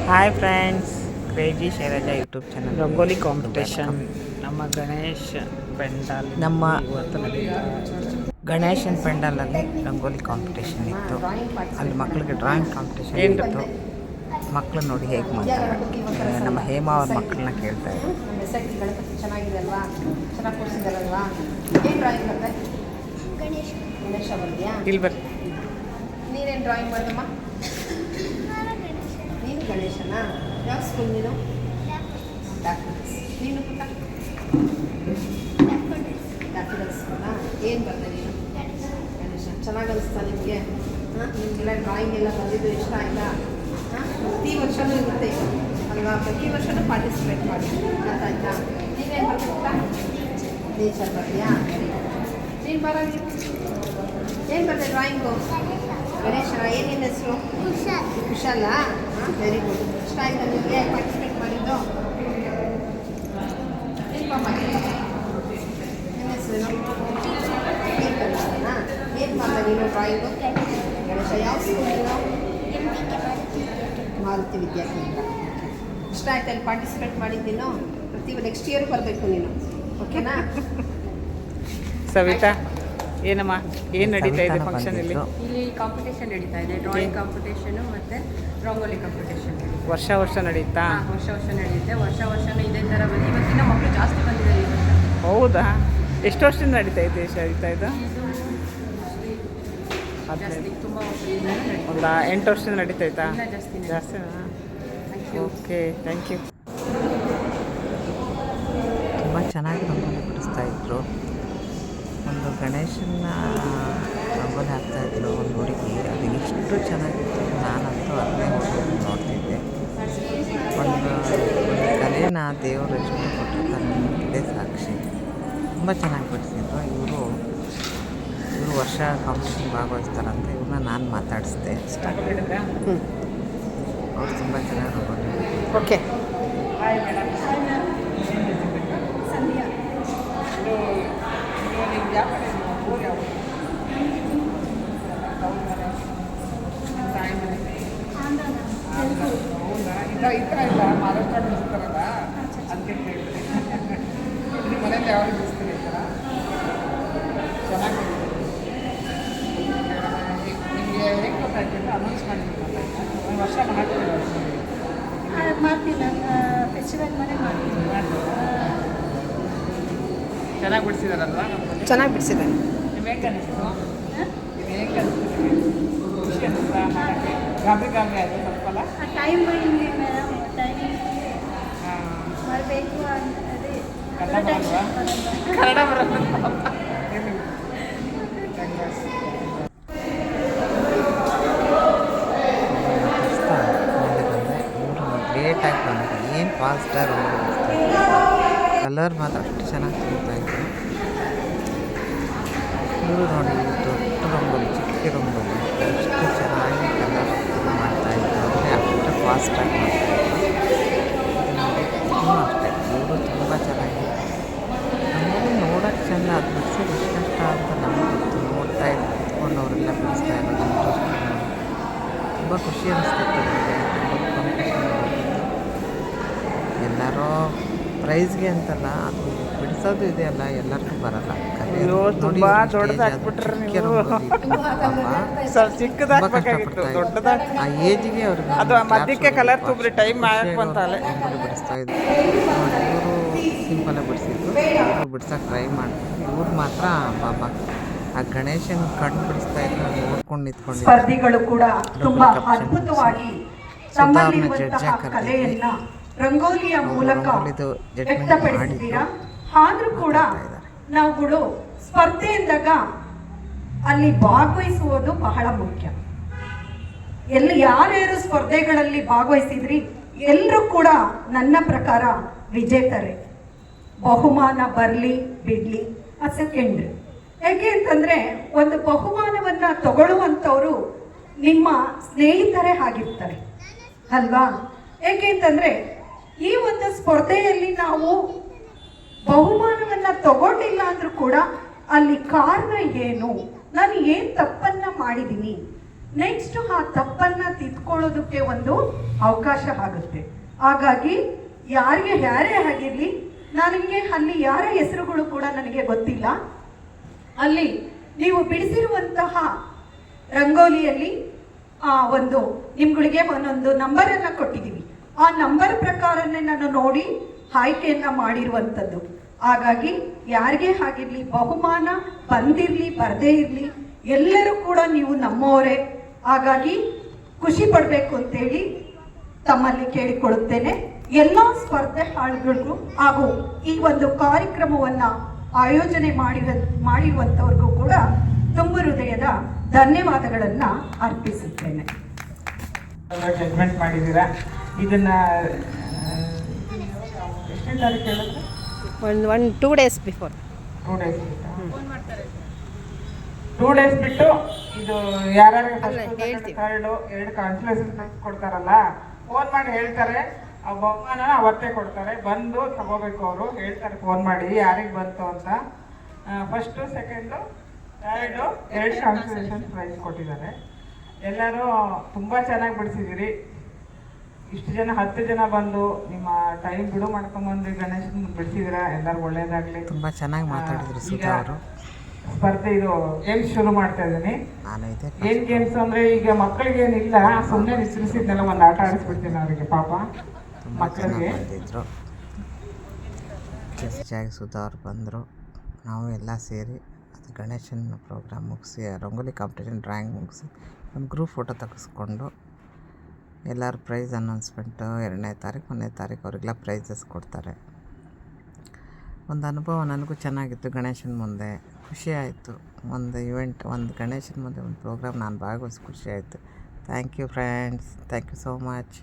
Hi friends, crazy Shailaja YouTube channel rangoli competition. ನಮ್ಮ ಗಣೇಶನ್ ಪೆಂಡಲಲ್ಲಿ rangoli competition ಇತ್ತು. ಅಲ್ಲಿ ಮಕ್ಕಳಿಗೆ ಡ್ರಾಯಿಂಗ್ ಕಾಂಪಿಟೇಷನ್ ಇತ್ತು. ಮಕ್ಕಳು ನೋಡಿ ಹೇಗೆ ಮಾಡ್ತಾರೆ. ನಮ್ಮ ಹೇಮಾ ಅವ್ರ ಮಕ್ಕಳನ್ನ ಕೇಳ್ತಾ ಇದ್ರು. ಚೆನ್ನಾಗಿದೆ ಅಲ್ವಾ? ಚೆನ್ನಾಗಿ ಕೊಡಿಸಿದಾರಲ್ವಾ? ಏನು ಡ್ರಾಯಿಂಗ್ ಮಾಡಿದೆ? ಗಣೇಶ ಬಂದ್ಯಾ? ಇಲ್ಲಿ ಬರ್ರಿ. ನೀನೇನು ಡ್ರಾಯಿಂಗ್ ಮಾಡಿದಮ್ಮ? ನೀನು ಗಣೇಶನಾ? ಯಾವ ಸ್ಕೂಲ್ ನೀನು? ನೀನು ಪುಟ್ಟ ಡಾಕ್ಟರ್ ಸ್ಕೂಲಾ? ಏನು ಬರ್ದೆ ನೀನು? ಗಣೇಶ ಚೆನ್ನಾಗಿ ಅನಿಸ್ತಾ ನಿಮಗೆ? ನಿಮಗೆಲ್ಲ ಡ್ರಾಯಿಂಗ್ ಎಲ್ಲ ಬಂದಿದ್ದು ಇಷ್ಟ ಆಯಿತಾ? ಪ್ರತಿ ವರ್ಷವೂ ಇರುತ್ತೆ ಅಲ್ವಾ? ಪ್ರತಿ ವರ್ಷವೂ ಪಾರ್ಟಿಸಿಪೇಟ್ ಮಾಡಿ. ಅರ್ಥ ಆಯ್ತಾ? ನೀವೇನು ಬರ್ತೀರಾ? ನೇಚರ್ ಬರ್ತೀಯಾ? ನೀನು ಬರ. ಏನು ಬರ್ದೆ ಡ್ರಾಯಿಂಗು? ಗಣೇಶನ ಏನೇನು ಹೆಸರು? ಕುಶಾಲ. Very good. ಇಷ್ಟ ಆಯ್ತಾ ನಿಮಗೆ ಪಾರ್ಟಿಸಿಪೇಟ್ ಮಾಡಿದ್ದು? ನಿಮ್ಮ ಹೆಸರೇನು? ಏನು ಮಾಡ್ದೆ ನೀನು ಡ್ರಾಯಿಂಗು? ಗಣೇಶ ಯಾವ ಸ್ಕೂಲ್ ನೀನು? ಮಾರುತಿ ವಿದ್ಯಾಕೇಂದ್ರ. ಇಷ್ಟ ಆಯ್ತಾ ಇಲ್ಲಿ ಪಾರ್ಟಿಸಿಪೇಟ್ ಮಾಡಿದ್ದೀನೋ? ನೆಕ್ಸ್ಟ್ ಇಯರ್ ಬರಬೇಕು ನೀನು, ಓಕೆನಾ? ಸವಿತಾ, ಏನಮ್ಮ, ಏನು ನಡೀತಾ ಇದೆ ಫಂಕ್ಷನ್ ಇಲ್ಲಿ? ಕಾಂಪಿಟೇಷನ್ ನಡೀತಾ ಇದೆ. ಡ್ರಾಯಿಂಗ್ ಕಾಂಪಿಟೇಷನು ಮತ್ತು ರಂಗೋಲಿ ಕಾಂಪಿಟೇಷನ್ ವರ್ಷ ನಡೀತಾ? ವರ್ಷ ನಡೆಯುತ್ತೆ. ವರ್ಷನೂ ಇದೇ ಥರ ಇವತ್ತಿನ ಮಕ್ಕಳು ಜಾಸ್ತಿ ಬಂದಿದ್ದಾರೆ ಈ ವರ್ಷ. ಹೌದಾ? ಎಷ್ಟು ವರ್ಷದಿಂದ ನಡೀತಾ ಇದೆ ಇದು? ಜಾಸ್ತಿ ತುಂಬ ವರ್ಷದಿಂದ ಒಂದು 8 ವರ್ಷದಿಂದ ನಡೀತೈತಾ? ಜಾಸ್ತಿನಾ? Okay, thank you. ತುಂಬ ಚೆನ್ನಾಗಿ ರಂಗೋಲಿ ಬಿಡಿಸ್ತಾ ಇದ್ರು. ಒಂದು ಗಣೇಶನ ರಂಗೋಲಿ ಹಾಕ್ತಾಯಿದ್ರು ಒಂದು ಹುಡುಗಿ. ಅದು ಎಷ್ಟು ಚೆನ್ನಾಗಿತ್ತು. ನಾನಂತೂ ಅದನ್ನೇ ಹೋಗಿ ನೋಡ್ತಿದ್ದೆ. ಒಂದು ಕಲೆನ ದೇವರು ಎಷ್ಟು ಕೊಟ್ಟಿರ್ತಾರೆ ಇದೇ ಸಾಕ್ಷಿ. ತುಂಬ ಚೆನ್ನಾಗಿ ಬಿಡಿಸಿದ್ರು. ಇವರು ವರ್ಷ ಕಾಂಪಿಟೇಷನ್ ಭಾಗವಹಿಸ್ತಾರಂತೆ. ಇವ್ರನ್ನ ನಾನು ಮಾತಾಡಿಸ್ದೆ. ಅವ್ರು ತುಂಬ ಚೆನ್ನಾಗಿ ರಂಗೋಲಿ. ಓಕೆ. ಚೆನ್ನಾಗಿ ಬಿಡಿಸಿದಾರಲ್ವಾ? ಚೆನ್ನಾಗಿ ಬಿಡಿಸಿದ್ದಾರೆ. ನಿಮ್ಗೆ ಹೇಗೆ ಅನಿಸ್ತು? ಇದು ಹೇಗೆ ಅನಿಸ್ತು? ಖುಷಿ ಅನಿಸ್ತಾ? ಹಾಡಕ್ಕೆ ಗಾಬರಿ ಆಯಿತು ಸ್ವಲ್ಪಲ್ಲ? ಟೈಮ್ ಮೇಡಮ್, ಟೈಮಿಂಗ್ ಮಾಡಬೇಕು ಅದೇ. ಕನ್ನಡ ಬರಲ್ಲ. ಲೇಟಾಗಿ ಬಂದರೆ ಏನು ಫಾಸ್ಟಾಗಿ ಕಲರ್ ಮಾತ್ರ ಅಷ್ಟು ಚೆನ್ನಾಗಿ ತುಂಬ್ತಾಯಿದ್ರು. ಇವರು ನೋಡಿ ದೊಡ್ಡ ರಂಗೋಲಿ, ಚಿಕ್ಕ ರಂಗೋಲಿ ಎಷ್ಟು ಚೆನ್ನಾಗಿ ಕಲರ್ ಮಾಡ್ತಾಯಿದ್ರು. ಅಂದರೆ ಅಷ್ಟು ಫಾಸ್ಟಾಗಿ ಮಾಡ್ತಾಯಿದ್ರು. ಇದೂ ಅಷ್ಟೇ, ಇವರು ತುಂಬ ಚೆನ್ನಾಗಿ ರಂಗೋಲಿ ನೋಡೋಕ್ಕೆ ಚೆಂದ. ಅದು ಬಿಡಿಸೋದು ಎಷ್ಟು ಕಷ್ಟ ಅಂತ ನಮಗೆ ನೋಡ್ತಾ ಇದ್ದು ಕುತ್ಕೊಂಡು ಅವರೆಲ್ಲ ಬಿಡಿಸ್ತಾ ಇರೋದು ಇಂಟ್ರೆಸ್ಟ್ ತುಂಬ ಖುಷಿ ಅನಿಸ್ತಿತ್ತು ನನಗೆ. ರಂಗೋಲಿ ಕಾಂಪಿಟೇಷನ್ ಎಲ್ಲರೂ ಪ್ರೈಸ್ಗೆ ಅಂತಲ್ಲ, ಅದು ಬಿಡಿಸೋದು ಇದೆಯಲ್ಲ ಎಲ್ಲರಿಗೂ ಬರಲ್ಲ. ತುಂಬ ಆ ಏಜಿಗೆ ಅವ್ರಿಗೆ ಅದು ಮಧ್ಯಕ್ಕೆ ಕಲರ್ ತುಂಬ್ರಿ ಟೈಮ್ ರಂಗೋಲಿ ಬಿಡಿಸ್ತಾ ಇದ್ರು. ಇವರು ಸಿಂಪಲಾಗಿ ಬಿಡಿಸಿದ್ರು. ಇವರು ಬಿಡ್ಸೋಕೆ ಟ್ರೈ ಮಾಡಿದ್ರು. ಇವ್ರು ಮಾತ್ರ ಬಾಬಾ ಆ ಗಣೇಶನ ಕಣ್ಣು ಬಿಡಿಸ್ತಾ ಇದ್ರು. ನೋಡ್ಕೊಂಡು ನಿಂತ್ಕೊಂಡು ಸ್ಪರ್ಧಿಗಳು ಕೂಡ ತುಂಬಾ ಅದ್ಭುತವಾಗಿ ತಮ್ಮಲ್ಲಿರುವಂತಹ ಕಲೆಯನ್ನ ರಂಗೋಲಿಯ ಮೂಲಕ ವ್ಯಕ್ತಪಡಿಸಿದ್ದೀರಾ. ಆದ್ರೂ ಕೂಡ ನಾವುಗಳು ಸ್ಪರ್ಧೆ ಎಂದಾಗ ಅಲ್ಲಿ ಭಾಗವಹಿಸುವುದು ಬಹಳ ಮುಖ್ಯ. ಯಾರ್ಯಾರು ಸ್ಪರ್ಧೆಗಳಲ್ಲಿ ಭಾಗವಹಿಸಿದ್ರಿ ಎಲ್ಲರೂ ಕೂಡ ನನ್ನ ಪ್ರಕಾರ ವಿಜೇತರೇ. ಬಹುಮಾನ ಬರಲಿ ಬಿಡ್ಲಿ ಅದು ಸೆಕೆಂಡ್ರಿ. ಯಾಕೆ ಅಂತಂದ್ರೆ ಒಂದು ಬಹುಮಾನವನ್ನ ತಗೊಳ್ಳುವಂಥವ್ರು ನಿಮ್ಮ ಸ್ನೇಹಿತರೇ ಆಗಿರ್ತಾರೆ ಅಲ್ವಾ? ಯಾಕೆ ಅಂತಂದ್ರೆ ಈ ಒಂದು ಸ್ಪರ್ಧೆಯಲ್ಲಿ ನಾವು ಬಹುಮಾನವನ್ನ ತಗೊಂಡಿಲ್ಲ ಅಂದ್ರೂ ಕೂಡ ಅಲ್ಲಿ ಕಾರಣ ಏನು, ನಾನು ಏನು ತಪ್ಪನ್ನ ಮಾಡಿದ್ದೀನಿ, ನೆಕ್ಸ್ಟ್ ಆ ತಪ್ಪನ್ನು ತಿದ್ಕೊಳ್ಳೋದಕ್ಕೆ ಒಂದು ಅವಕಾಶ ಆಗುತ್ತೆ. ಹಾಗಾಗಿ ಯಾರೇ ಆಗಿರಲಿ, ನನಗೆ ಅಲ್ಲಿ ಯಾರ ಹೆಸರುಗಳು ಕೂಡ ನನಗೆ ಗೊತ್ತಿಲ್ಲ. ಅಲ್ಲಿ ನೀವು ಬಿಡಿಸಿರುವಂತಹ ರಂಗೋಲಿಯಲ್ಲಿ ಒಂದು ನಿಮ್ಗಳಿಗೆ ಒಂದೊಂದು ನಂಬರನ್ನು ಕೊಟ್ಟಿದ್ದೀವಿ. ಆ ನಂಬರ್ ಪ್ರಕಾರನೇ ನಾನು ನೋಡಿ ಆಯ್ಕೆಯನ್ನು ಮಾಡಿರುವಂಥದ್ದು. ಹಾಗಾಗಿ ಯಾರಿಗೇ ಆಗಿರಲಿ, ಬಹುಮಾನ ಬಂದಿರಲಿ ಬರದೇ ಇರಲಿ, ಎಲ್ಲರೂ ಕೂಡ ನೀವು ನಮ್ಮವರೇ. ಹಾಗಾಗಿ ಖುಷಿ ಪಡಬೇಕು ಅಂತೇಳಿ ತಮ್ಮಲ್ಲಿ ಕೇಳಿಕೊಳ್ಳುತ್ತೇನೆ. ಎಲ್ಲ ಸ್ಪರ್ಧೆ ಹಾಳುಗಳಿಗೂ ಹಾಗೂ ಈ ಒಂದು ಕಾರ್ಯಕ್ರಮವನ್ನು ಆಯೋಜನೆ ಮಾಡಿರುವಂಥವ್ರಿಗೂ ಕೂಡ ತುಂಬ ಹೃದಯದ ಧನ್ಯವಾದಗಳನ್ನು ಅರ್ಪಿಸುತ್ತೇನೆ. ಜಡ್ಜ್ಮೆಂಟ್ ಮಾಡಿದ್ದೀರಾ. ಇದನ್ನ ಎಷ್ಟನೇ ತಾರೀಕು ಹೇಳಿದ್ರೆ? 2 days ಬಿಫೋರ್. 2 days ಬಿಟ್ಟು 2 days ಬಿಟ್ಟು ಇದು ಯಾರ್ಯಾರಿಗೆ ಫಸ್ಟ್ ಥರ್ಡು 2 ಕಾನ್ಸಲೇಷನ್ ಕೊಡ್ತಾರಲ್ಲ, ಫೋನ್ ಮಾಡಿ ಹೇಳ್ತಾರೆ. ಆ ಬಹುಮಾನ ಅವತ್ತೇ ಕೊಡ್ತಾರೆ. ಬಂದು ತಗೋಬೇಕು. ಅವರು ಹೇಳ್ತಾರೆ ಫೋನ್ ಮಾಡಿ ಯಾರಿಗೆ ಬಂತು ಅಂತ. First, second, third 2 consolation prize ಕೊಟ್ಟಿದ್ದಾರೆ. ಎಲ್ಲರೂ ತುಂಬ ಚೆನ್ನಾಗಿ ಬಿಡಿಸಿದ್ದೀರಿ. ಇಷ್ಟು ಜನ 10 ಜನ ಬಂದು ನಿಮ್ಮ ಟೈಮ್ ಬಿಡು ಮಾಡ್ಕೊಂಬಂದು ಗಣೇಶನ ಬಿಡಿಸಿದ್ದೀರಾ. ಎಲ್ಲರೂ ಒಳ್ಳೇದಾಗಲಿ. ತುಂಬ ಚೆನ್ನಾಗಿ ಮಾತಾಡಿದ್ರು ಸುಧಾ ಅವರು. ಸ್ಪರ್ಧೆ ಇದು ಗೇಮ್ಸ್ ಶುರು ಮಾಡ್ತಾ ಇದ್ದೀನಿ. ನಾನು ಇದೆ ಏನು ಗೇಮ್ಸ್ ಅಂದರೆ, ಈಗ ಮಕ್ಕಳಿಗೆ ಏನಿಲ್ಲ, ಸುಮ್ಮನೆ ನಿಶ್ಚರಿಸಿದ್ನೆಲ್ಲ ಒಂದು ಆಟ ಆಡಿಸ್ಬಿಡ್ತೀನಿ ಅವರಿಗೆ. ಪಾಪ ತುಂಬ ಮಕ್ಕಳಿಗೆ ಚೆನ್ನಾಗಿ ಬಂದಿದ್ದರು. ಹೆಚ್ಚಾಗಿ ಸುಧಾ ಅವ್ರು ಬಂದರು. ನಾವು ಎಲ್ಲ ಸೇರಿ ಅದು ಗಣೇಶನ ಪ್ರೋಗ್ರಾಮ್ ಮುಗಿಸಿ, ರಂಗೋಲಿ ಕಾಂಪಿಟೇಷನ್, ಡ್ರಾಯಿಂಗ್ ಮುಗಿಸಿ, ಒಂದು ಗ್ರೂಪ್ ಫೋಟೋ ತೆಗೆಸ್ಕೊಂಡು ಎಲ್ಲರೂ ಪ್ರೈಸ್ ಅನೌನ್ಸ್ಮೆಂಟು 2ನೇ ತಾರೀಕು 1ನೇ ತಾರೀಕು ಅವರಿಗೆಲ್ಲ ಪ್ರೈಸಸ್ ಕೊಡ್ತಾರೆ. ಒಂದು ಅನುಭವ ನನಗೂ ಚೆನ್ನಾಗಿತ್ತು. ಗಣೇಶನ ಮುಂದೆ ಖುಷಿ ಆಯಿತು. ಒಂದು ಗಣೇಶನ ಮುಂದೆ ಒಂದು ಪ್ರೋಗ್ರಾಮ್ ನಾನು ಭಾಗವಹಿಸಿ ಖುಷಿ ಆಯಿತು. Thank you friends, thank you so much.